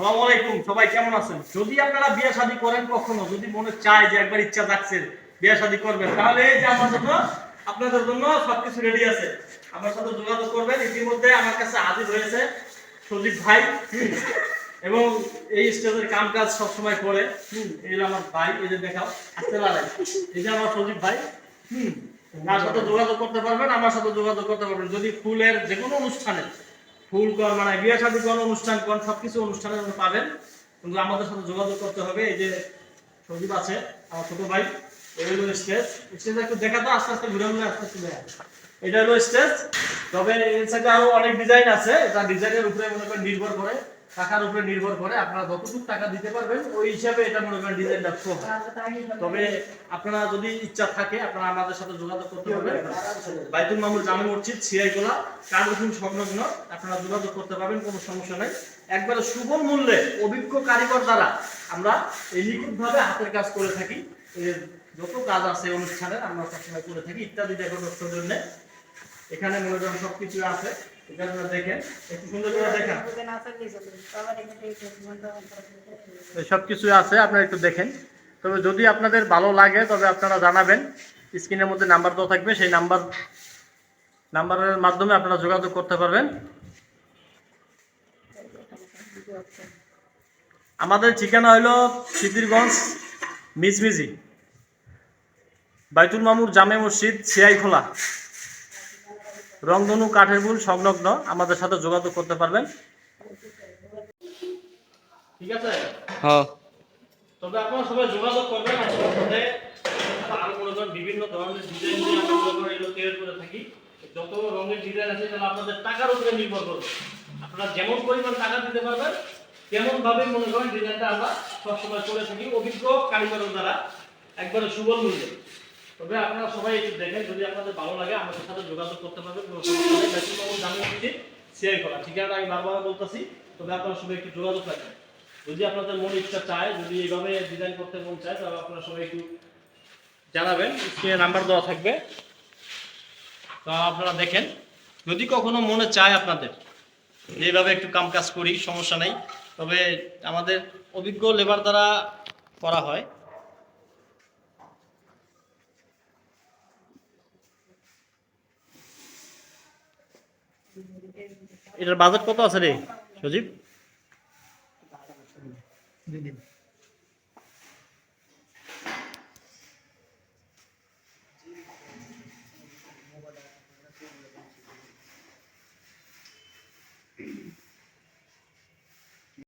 আসসালামু আলাইকুম, সবাই কেমন আছেন? যদি আপনারা বিয়ে শাদী করেন, কখনো যদি মনে চায় যে একবার ইচ্ছা থাকছে বিয়ে শাদী করবেন, তাহলে এই যে আমার জন্য আপনাদের জন্য সবকিছু রেডি আছে। আমার সাথে যোগাযোগ করবেন। ইতিমধ্যে আমার কাছে হাজির হয়েছে সজীব ভাই, এবং এই স্টেজের কাম কাজ সবসময় করে। এই যে আমার ভাই, এই যে দেখাও আসতে লাগাই, এই যে আমার সজীব ভাই। তার সাথে যোগাযোগ করতে পারবেন, আমার সাথে যোগাযোগ করতে পারবেন। যদি ফুলের যে কোনো অনুষ্ঠানে, ফুল কর মানে বিয়ে শাদী কোনো অনুষ্ঠান কোন সবকিছু অনুষ্ঠানে পাবেন, কিন্তু আমাদের সাথে যোগাযোগ করতে হবে। এই যে সজীব আছে আমার ছোট ভাই, এই হলো স্টেজ। স্টেজ একটু দেখা তো, আস্তে আস্তে ঘুরে ঘুরে আস্তে আস্তে দেখা। এটা হলো স্টেজ। তবে এর সাথে আরো অনেক ডিজাইন আছে, এটা ডিজাইনের উপরে মনে করেন নির্ভর করে, টাকার উপরে নির্ভর করে। আপনারা যতটুকু টাকা দিতে পারবেন ওই হিসাবে এটা মনে করেন ডিজাইনটা শো হয়। তবে আপনারা যদি ইচ্ছা থাকে, আপনারা আমাদের সাথে যোগাযোগ করতে পারবেন। বাইতুল মামুর জামে মসজিদ, সিরাইকোলা, কাঠরসুন সংলগ্ন। আপনারা যোগাযোগ করতে পারবেন, কোনো সমস্যা নাই। একবারে সুলভ মূল্যে অভিজ্ঞ কারিগর দ্বারা আমরা এই নিখুঁতভাবে হাতের কাজ করে থাকি। যত কাজ আছে অনুষ্ঠানে আমরা সবসময় করে থাকি, ইত্যাদি ডেকোরেশনের জন্য এখানে মনে করেন সবকিছু আছে। এখানে দেখেন, একটু সুন্দর করে দেখেন, সবকিছু আছে, আপনারা একটু দেখেন। তবে যদি আপনাদের ভালো লাগে তবে আপনারা জানাবেন। স্ক্রিনের মধ্যে নাম্বার দেওয়া থাকবে, সেই নাম্বারের মাধ্যমে আপনারা যোগাযোগ করতে পারবেন। আমাদের ঠিকানা হলো সিদ্ধিরগঞ্জ মিজমিজি, বাইতুল মামুর জামে মসজিদ, সিরাইখোলা, রংধনু কাঠের পুল সংলগ্ন। আমাদের সাথে যোগাযোগ করতে পারবেন, ঠিক আছে? হ্যাঁ। তবে আপনারা সবাই যোগাযোগ করবেন আমাদের সাথে। আরো মনে করেন বিভিন্ন ধরনের ডিজাইন দিয়ে আমরা মনে করেন এগুলো তৈরি করে থাকি। যত রঙের ডিজাইন আছে তাহলে আপনাদের টাকার উপরে নির্ভর করবে। আপনারা যেমন পরিমাণ টাকা দিতে পারবেন তেমন ভাবে মনে করেন ডিজাইনটা আমরা সবসময় করে থাকি অভিজ্ঞ কারিগরের দ্বারা, একবারে সুবল মূল্যে। তবে আপনারা সবাই একটু দেখেন, যদি আপনাদের ভালো লাগে আমাদের সাথে যোগাযোগ করতে পারবেন। কোনো সমস্যা নেই। বাইতুল মামুর জামে মসজিদ, সিরাইখোলা, ঠিকানাটা আমি বারবার বলতেছি। তবে আপনারা সবাই একটু যোগাযোগ রাখবেন। যদি আপনাদের মনে ইচ্ছা চায়, যদি এইভাবে ডিজাইন করতে মন চায়, তাহলে আপনারা সবাই একটু জানাবেন। স্ক্রিনে নাম্বার দেওয়া থাকবে, তা আপনারা দেখেন। যদি কখনো মনে চায় আপনাদের এইভাবে একটু কাম কাজ করি, সমস্যা নেই। তবে আমাদের অভিজ্ঞ লেবার দ্বারা করা হয়। এটার বাজেট কত আছে রে সজীব?